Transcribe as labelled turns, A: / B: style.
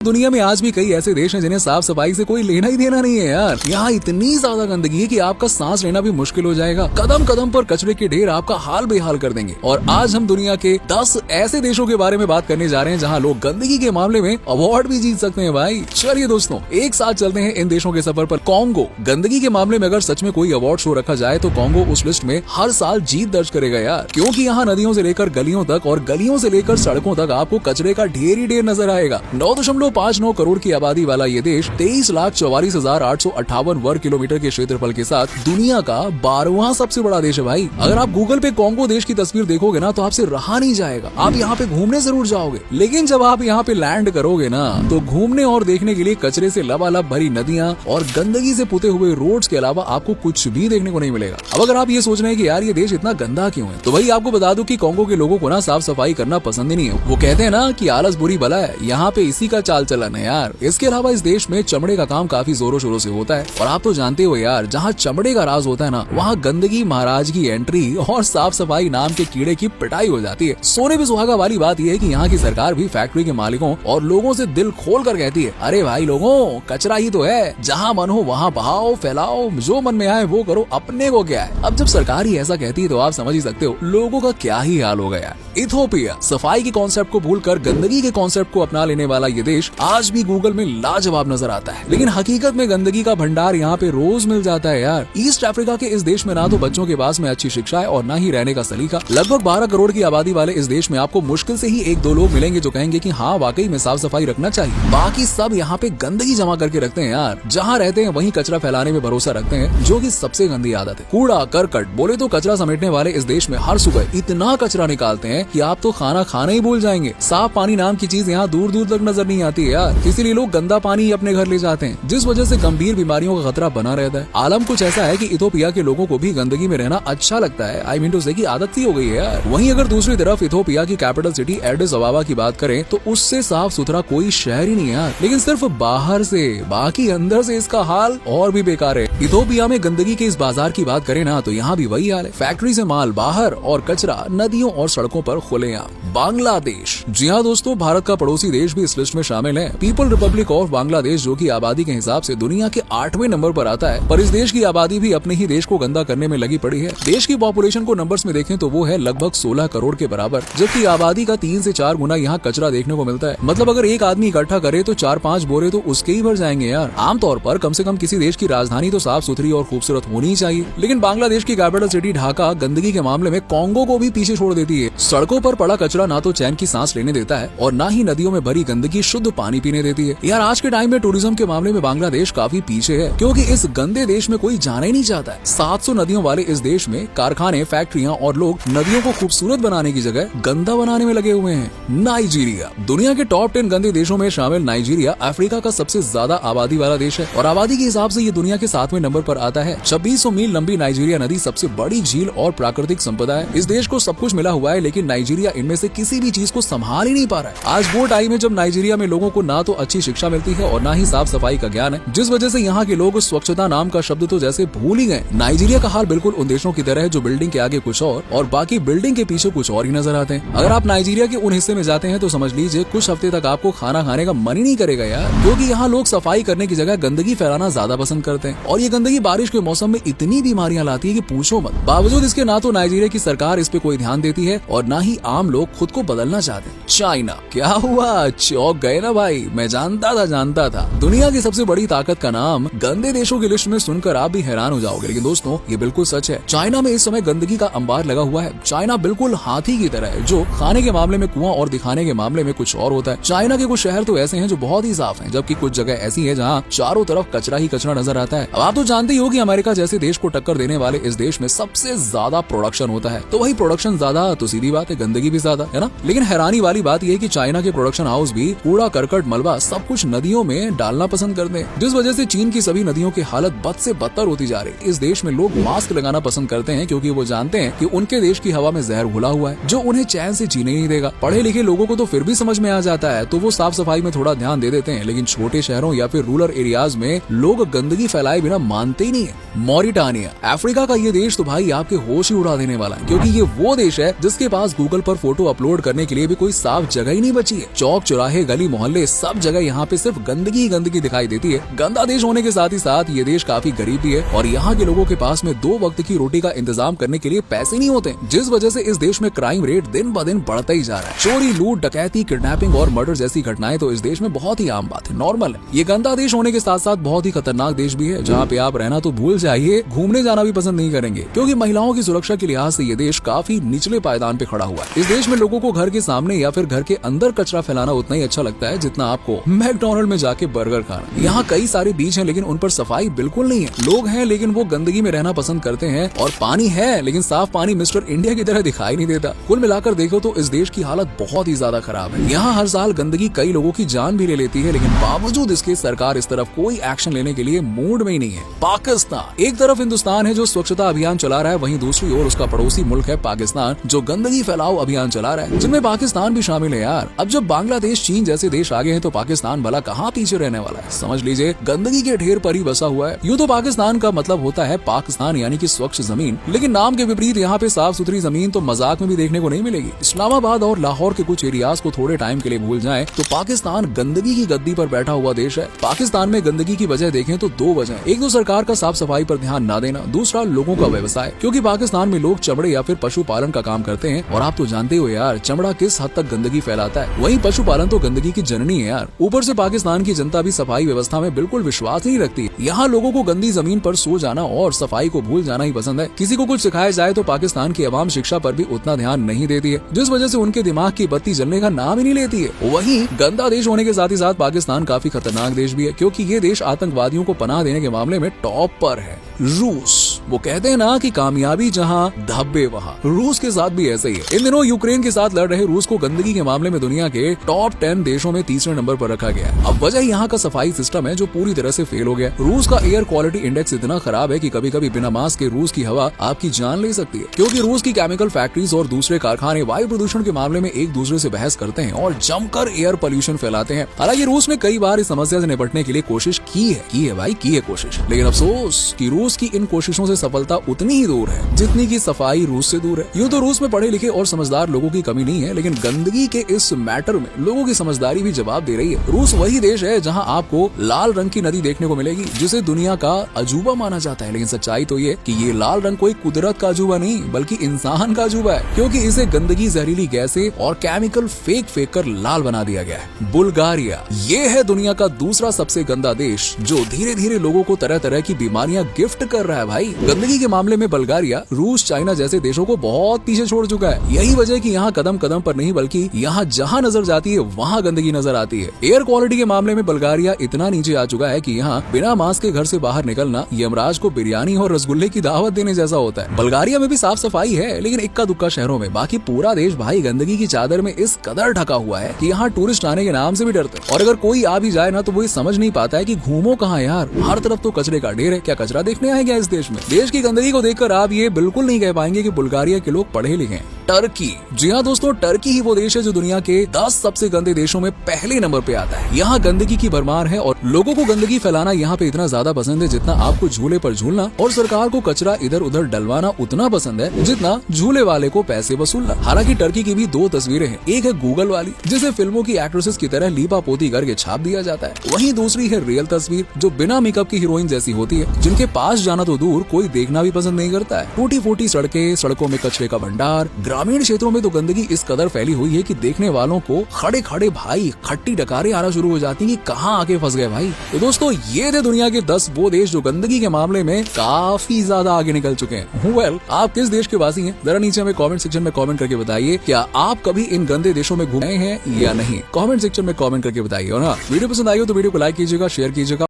A: दुनिया में आज भी कई ऐसे देश हैं जिन्हें साफ सफाई से कोई लेना ही देना नहीं है यार। यहाँ इतनी ज्यादा गंदगी है कि आपका सांस लेना भी मुश्किल हो जाएगा। कदम कदम पर कचरे के ढेर आपका हाल बेहाल कर देंगे। और आज हम दुनिया के 10 ऐसे देशों के बारे में बात करने जा रहे हैं जहाँ लोग गंदगी के मामले में अवार्ड भी जीत सकते हैं भाई। चलिए दोस्तों, एक साथ चलते हैं इन देशों के सफर पर। कॉन्गो। गंदगी के मामले में अगर सच में कोई अवार्ड शो रखा जाए तो कॉन्गो उस लिस्ट में हर साल जीत दर्ज करेगा यार, क्योंकि यहाँ नदियों से लेकर गलियों तक और गलियों से लेकर सड़कों तक आपको कचरे का ढेर ही ढेर नजर आएगा। 9.59 करोड़ की आबादी वाला ये देश 23,44,858 वर्ग किलोमीटर के क्षेत्रफल के साथ दुनिया का 12वां सबसे बड़ा देश है भाई। अगर आप गूगल पे कॉन्गो देश की तस्वीर देखोगे ना तो आपसे रहा नहीं जाएगा। आप यहाँ पे घूमने जरूर जाओगे, लेकिन जब आप यहाँ पे लैंड करोगे ना तो घूमने और देखने के लिए कचरे से लबालब भरी नदियाँ और गंदगी से पुते हुए रोड्स के अलावा आपको कुछ भी देखने को नहीं मिलेगा। अब अगर आप ये सोच रहे हैं कि यार ये देश इतना गंदा क्यों है, तो भाई आपको बता दूं कि कॉन्गो के लोगों को ना साफ सफाई करना पसंद ही नहीं है। वो कहते हैं ना कि आलस बुरी बला है, यहाँ पे इसी का चाल चलन है यार। इसके अलावा इस देश में चमड़े का काम काफी जोरों शोरों से होता है, और आप तो जानते हो यार, जहाँ चमड़े का राज होता है ना वहाँ गंदगी, महाराज की एंट्री और साफ सफाई नाम के कीड़े की पिटाई हो जाती है। सोने पे सुहागा वाली बात यह है कि यहाँ की सरकार भी फैक्ट्री के मालिकों और लोगों से दिल खोल कर कहती है, अरे भाई लोगों, कचरा ही तो है, जहाँ मन हो वहाँ बहाओ फैलाओ, जो मन में आए वो करो, अपने को क्या है। अब जब सरकार ही ऐसा कहती है तो आप समझ ही सकते हो लोगों का क्या ही हाल हो गया। इथोपिया। सफाई के कॉन्सेप्ट को भूलकर गंदगी के कॉन्सेप्ट को अपना लेने वाला ये देश आज भी गूगल में लाजवाब नजर आता है, लेकिन हकीकत में गंदगी का भंडार यहाँ पे रोज मिल जाता है यार। ईस्ट अफ्रीका के इस देश में ना तो बच्चों के पास में अच्छी शिक्षा है और ना ही रहने का सलीका। लगभग 12 करोड़ की आबादी वाले इस देश में आपको मुश्किल से ही 1-2 लोग मिलेंगे जो कहेंगे कि हाँ वाकई में साफ सफाई रखना चाहिए। बाकी सब यहाँ पे गंदगी जमा करके रखते हैं यार। जहाँ रहते हैं वहीं कचरा फैलाने में भरोसा रखते हैं, जो कि सबसे गंदी आदत है। कूड़ा करकट बोले तो कचरा समेटने वाले इस देश में हर सुबह इतना कचरा निकालते हैं कि आप तो खाना खाना ही भूल जाएंगे। साफ पानी नाम की चीज यहाँ दूर दूर तक नजर नहीं आती है यार, इसीलिए लोग गंदा पानी ही अपने घर ले जाते हैं, जिस वजह से गंभीर बीमारियों का खतरा बना रहता है। आलम कुछ ऐसा है कि इथोपिया के लोगों को भी गंदगी में रहना अच्छा लगता है। आई मीन टू से की आदत सी हो गई है यार। वहीं अगर दूसरी तरफ इथोपिया की कैपिटल सिटी एडिस अबाबा की बात करें तो उससे साफ सुथरा कोई शहर ही नहीं है यार, लेकिन सिर्फ बाहर से, बाकी अंदर से इसका हाल और भी बेकार है। इथोपिया में गंदगी के इस बाजार की बात करें ना तो यहाँ भी वही हाल है। फैक्ट्री से माल बाहर और कचरा नदियों और सड़कों पर खुलेआम। बांग्लादेश। जी हाँ दोस्तों, भारत का पड़ोसी देश भी इस लिस्ट में शामिल है। पीपल रिपब्लिक ऑफ बांग्लादेश, जो कि आबादी के हिसाब से दुनिया के 8वें नंबर पर आता है, पर इस देश की आबादी भी अपने ही देश को गंदा करने में लगी पड़ी है। देश की पॉपुलेशन को नंबर्स में देखें तो वो है लगभग 16 करोड़ के बराबर, जबकि आबादी का 3 से 4 गुना यहाँ कचरा देखने को मिलता है। मतलब अगर एक आदमी इकट्ठा करे तो 4-5 बोरे तो उसके ही भर जाएंगे यार। आमतौर पर कम से कम किसी देश की राजधानी तो साफ सुथरी और खूबसूरत होनी ही चाहिए, लेकिन बांग्लादेश की कैपिटल सिटी ढाका गंदगी के मामले में कॉन्गो को भी पीछे छोड़ देती है। सड़कों पर पड़ा कचरा ना तो चैन की सांस लेने देता है और ना ही नदियों में भरी गंदगी शुद्ध पानी पीने देती है। यार आज के टाइम में टूरिज्म के मामले में बांग्लादेश काफी पीछे है, क्योंकि इस गंदे देश में कोई जाना ही नहीं चाहता है। 700 नदियों वाले इस देश में कारखाने, फैक्ट्रियां और लोग नदियों को खूबसूरत बनाने की जगह गंदा बनाने में लगे हुए हैं। नाइजीरिया। दुनिया के टॉप 10 गंदे देशों में शामिल नाइजीरिया अफ्रीका का सबसे ज्यादा आबादी वाला देश है और आबादी के हिसाब से ये दुनिया के 7वें नंबर पर आता है। 2600 मील लंबी नाइजीरिया नदी सबसे बड़ी झील और प्राकृतिक संपदा है। इस देश को सब कुछ मिला हुआ है, लेकिन नाइजीरिया इनमें से किसी भी चीज को संभाल ही नहीं पा रहा है। आज वो टाइम है जब नाइजीरिया में लोगों को ना तो अच्छी शिक्षा मिलती है और ना ही साफ सफाई का ज्ञान है, जिस वजह से यहाँ के लोग स्वच्छता नाम का शब्द तो जैसे भूल ही गए। नाइजीरिया का हाल बिल्कुल उन देशों की तरह है जो बिल्डिंग के आगे कुछ और बाकी बिल्डिंग के पीछे कुछ और ही नजर आते हैं। अगर आप नाइजीरिया के उन हिस्से में जाते हैं तो समझ लीजिए कुछ हफ्ते तक आपको खाना खाने का मन ही नहीं करेगा यार, क्योंकि यहाँ लोग सफाई करने की जगह गंदगी फैलाना ज्यादा पसंद करते हैं और ये गंदगी बारिश के मौसम में इतनी बीमारियां लाती है कि पूछो मत। बावजूद इसके ना तो नाइजीरिया की सरकार इस पे कोई ध्यान देती है और ना ही आम लोग खुद को बदलना चाहते हैं। चाइना। क्या हुआ, चौंक गए ना भाई? मैं जानता था दुनिया की सबसे बड़ी ताकत का नाम गंदे देशों की लिस्ट में सुनकर आप भी हैरान हो जाओगे, लेकिन दोस्तों ये बिल्कुल सच है। चाइना में इस समय गंदगी का अंबार लगा हुआ है। चाइना बिल्कुल हाथी की तरह है, जो खाने के मामले में कुआं और दिखाने के मामले में कुछ और होता है। चाइना के कुछ शहर तो ऐसे हैं जो बहुत ही साफ हैं, जबकि कुछ जगह ऐसी है जहाँ चारों तरफ कचरा ही कचरा नजर आता है। अब आप तो जानते ही हो कि अमेरिका जैसे देश को टक्कर देने वाले इस देश में सबसे ज्यादा प्रोडक्शन होता है, तो वही प्रोडक्शन ज्यादा तो सीधी बात है गंदगी भी ज्यादा है ना। लेकिन हैरानी वाली बात यह है कि चाइना के प्रोडक्शन हाउस भी कूड़ा करकट मलबा सब कुछ नदियों में डालना पसंद करते हैं, जिस वजह से चीन की सभी नदियों की हालत बद से बदतर होती जा रही है। इस देश में लोग मास्क लगाना पसंद करते हैं क्योंकि वो जानते हैं कि उनके देश की हवा में जहर घुला हुआ है, जो उन्हें चैन से जीने नहीं देगा। पढ़े लिखे लोगों को तो फिर भी समझ में आ जाता है, तो वो साफ सफाई में थोड़ा ध्यान दे देते हैं, लेकिन छोटे शहरों या फिर रूरल एरियाज में लोग गंदगी फैलाए बिना मानते ही नहीं है। मॉरिटानिया। अफ्रीका का ये देश तो भाई आपके होश ही उड़ा देने वाला है, क्योंकि ये वो देश है जिसके पास गूगल पर फोटो अपलोड करने के लिए भी कोई साफ जगह ही नहीं बची है। चौक चौराहे गली मोहल्ले मोहल्ले सब जगह यहाँ पे सिर्फ गंदगी ही गंदगी दिखाई देती है। गंदा देश होने के साथ ही साथ ये देश काफी गरीब भी है और यहाँ के लोगों के पास में 2 वक्त की रोटी का इंतजाम करने के लिए पैसे नहीं होते, जिस वजह से इस देश में क्राइम रेट दिन ब दिन बढ़ता ही जा रहा है। चोरी, लूट, डकैती, किडनैपिंग और मर्डर जैसी घटनाएं तो इस देश में बहुत ही आम बात है, नॉर्मल है। ये गंदा देश होने के साथ साथ बहुत ही खतरनाक देश भी है, जहाँ पे आप रहना तो भूल जाइए, घूमने जाना भी पसंद नहीं करेंगे, क्योंकि महिलाओं की सुरक्षा के लिहाज से ये देश काफी निचले पायदान पे खड़ा हुआ है। इस देश में लोगों को घर के सामने या फिर घर के अंदर कचरा फैलाना उतना ही अच्छा लगता है जितना आपको मैकडॉनल्ड में जाके बर्गर खाना। यहाँ कई सारे बीच हैं लेकिन उन पर सफाई बिल्कुल नहीं है। लोग हैं लेकिन वो गंदगी में रहना पसंद करते हैं, और पानी है लेकिन साफ पानी मिस्टर इंडिया की तरह दिखाई नहीं देता। कुल मिलाकर देखो तो इस देश की हालत बहुत ही ज्यादा खराब है। यहाँ हर साल गंदगी कई लोगों की जान भी ले लेती है, लेकिन बावजूद इसके सरकार इस तरफ कोई एक्शन लेने के लिए मूड में ही नहीं है। पाकिस्तान एक तरफ हिंदुस्तान है जो स्वच्छता अभियान चला रहा है, वहीं दूसरी ओर उसका पड़ोसी मुल्क है पाकिस्तान जो गंदगी फैलाओ अभियान चला रहा है, जिनमें पाकिस्तान भी शामिल है यार। अब जब बांग्लादेश, चीन जैसे देश आगे हैं तो पाकिस्तान भला कहाँ पीछे रहने वाला है। समझ लीजिए गंदगी के ढेर पर ही बसा हुआ है। यूँ तो पाकिस्तान का मतलब होता है पाकिस्तान यानी कि स्वच्छ जमीन, लेकिन नाम के विपरीत यहाँ पे साफ सुथरी जमीन तो मजाक में भी देखने को नहीं मिलेगी। इस्लामाबाद और लाहौर के कुछ एरियाज को थोड़े टाइम के लिए भूल जाएं तो पाकिस्तान गंदगी की गद्दी पर बैठा हुआ देश है। पाकिस्तान में गंदगी की वजह देखें तो 2 वजह, एक तो सरकार का साफ सफाई पर ध्यान न देना, दूसरा लोगों का व्यवसाय, क्योंकि पाकिस्तान में लोग चमड़े या फिर पशुपालन का काम करते हैं, और आप तो जानते हो यार चमड़ा किस हद तक गंदगी फैलाता है। वहीं पशुपालन तो गंदगी की जननी है यार। ऊपर से पाकिस्तान की जनता भी सफाई व्यवस्था में बिल्कुल विश्वास नहीं रखती। यहाँ लोगों को गंदी जमीन पर सो जाना और सफाई को भूल जाना ही पसंद है। किसी को कुछ सिखाया जाए तो पाकिस्तान की आवाम शिक्षा पर भी उतना ध्यान नहीं देती है, जिस वजह से उनके दिमाग की बत्ती जलने का नाम ही नहीं लेती है। वहीं गंदा देश होने के साथ ही साथ पाकिस्तान काफी खतरनाक देश भी है, क्योंकि ये देश आतंकवादियों को पनाह देने के मामले में टॉप पर है। रूस, वो कहते हैं ना कि कामयाबी जहां धब्बे वहां, रूस के साथ भी ऐसे ही है। इन दिनों यूक्रेन के साथ लड़ रहे रूस को गंदगी के मामले में दुनिया के टॉप 10 देशों में 3रे नंबर पर रखा गया। अब वजह यहाँ का सफाई सिस्टम है जो पूरी तरह से फेल हो गया। रूस का एयर क्वालिटी इंडेक्स इतना खराब है कि कभी कभी बिना मास्क के रूस की हवा आपकी जान ले सकती है, क्योंकि रूस की केमिकल फैक्ट्रीज और दूसरे कारखाने वायु प्रदूषण के मामले में एक दूसरे से बहस करते हैं और जमकर एयर पोल्यूशन फैलाते हैं। हालांकि रूस ने कई बार इस समस्या से निपटने के लिए कोशिश की है भाई, की है कोशिश, लेकिन अफसोस कि रूस की इन कोशिशों से सफलता उतनी ही दूर है जितनी की सफाई रूस से दूर है। यूँ तो रूस में पढ़े लिखे और समझदार लोगों की कमी नहीं है, लेकिन गंदगी के इस मैटर में लोगों की समझदारी भी जवाब दे रही है। रूस वही देश है जहां आपको लाल रंग की नदी देखने को मिलेगी, जिसे दुनिया का अजूबा माना जाता है, लेकिन सच्चाई तो ये कि ये लाल रंग कोई कुदरत का अजूबा नहीं बल्कि इंसान का अजूबा है, क्योंकि इसे गंदगी, जहरीली गैसें और केमिकल फेंक कर लाल बना दिया गया है। बुल्गारिया, ये है दुनिया का दूसरा सबसे गंदा देश जो धीरे धीरे लोगों को तरह तरह की बीमारियां गिफ्ट कर रहा है भाई। गंदगी के मामले में बुल्गारिया रूस, चाइना जैसे देशों को बहुत पीछे छोड़ चुका है। यही वजह कि यहाँ कदम कदम पर नहीं बल्कि यहाँ जहाँ नजर जाती है वहाँ गंदगी नजर आती है। एयर क्वालिटी के मामले में बुल्गारिया इतना नीचे आ चुका है कि यहाँ बिना मास्क के घर से बाहर निकलना यमराज को बिरयानी और रसगुल्ले की दावत देने जैसा होता है। बुल्गारिया में भी साफ सफाई है, लेकिन इक्का दुक्का शहरों में, बाकी पूरा देश भाई गंदगी की चादर में इस कदर ढका हुआ है कि यहाँ टूरिस्ट आने के नाम से भी डरते हैं, और अगर कोई आ भी जाए ना तो वो समझ नहीं पाता है कि घूमो कहाँ यार, हर तरफ तो कचरे का ढेर है, क्या कचरा देखने आए क्या इस देश में। देश की गंदगी को देखकर आप ये बिल्कुल नहीं कह पाएंगे कि बुल्गारिया के लोग पढ़े लिखे हैं। टर्की, जी हाँ दोस्तों, टर्की ही वो देश है जो दुनिया के 10 सबसे गंदे देशों में पहले नंबर पे आता है। यहाँ गंदगी की भरमार है और लोगों को गंदगी फैलाना यहाँ पे इतना ज्यादा पसंद है जितना आपको झूले पर झूलना और सरकार को कचरा इधर उधर डलवाना उतना पसंद है जितना झूले वाले को पैसे वसूलना। हालांकि टर्की की भी 2 तस्वीरें हैं, एक है गूगल वाली जिसे फिल्मों की एक्ट्रेसेस की तरह लीपा पोती करके छाप दिया जाता है, वहीं दूसरी है रियल तस्वीर जो बिना मेकअप की हीरोइन जैसी होती है, जिनके पास जाना तो दूर कोई देखना भी पसंद नहीं करता है। टूटी फूटी सड़कें, सड़कों में कचरे का भंडार, ग्रामीण क्षेत्रों में तो गंदगी इस कदर फैली हुई है कि देखने वालों को खड़े खड़े भाई खट्टी डकारें आना शुरू हो जाती हैं कि कहाँ आके फंस गए भाई। तो दोस्तों ये थे दुनिया के 10 वो देश जो गंदगी के मामले में काफी ज्यादा आगे निकल चुके हैं। वेल, आप किस देश के वासी हैं? जरा नीचे हमें कमेंट सेक्शन में कमेंट करके बताइए, क्या आप कभी इन गंदे देशों में घूमे हैं या नहीं? कमेंट सेक्शन में कमेंट करके बताइए। और हाँ, वीडियो पसंद आई हो तो वीडियो को लाइक कीजिएगा, शेयर कीजिएगा।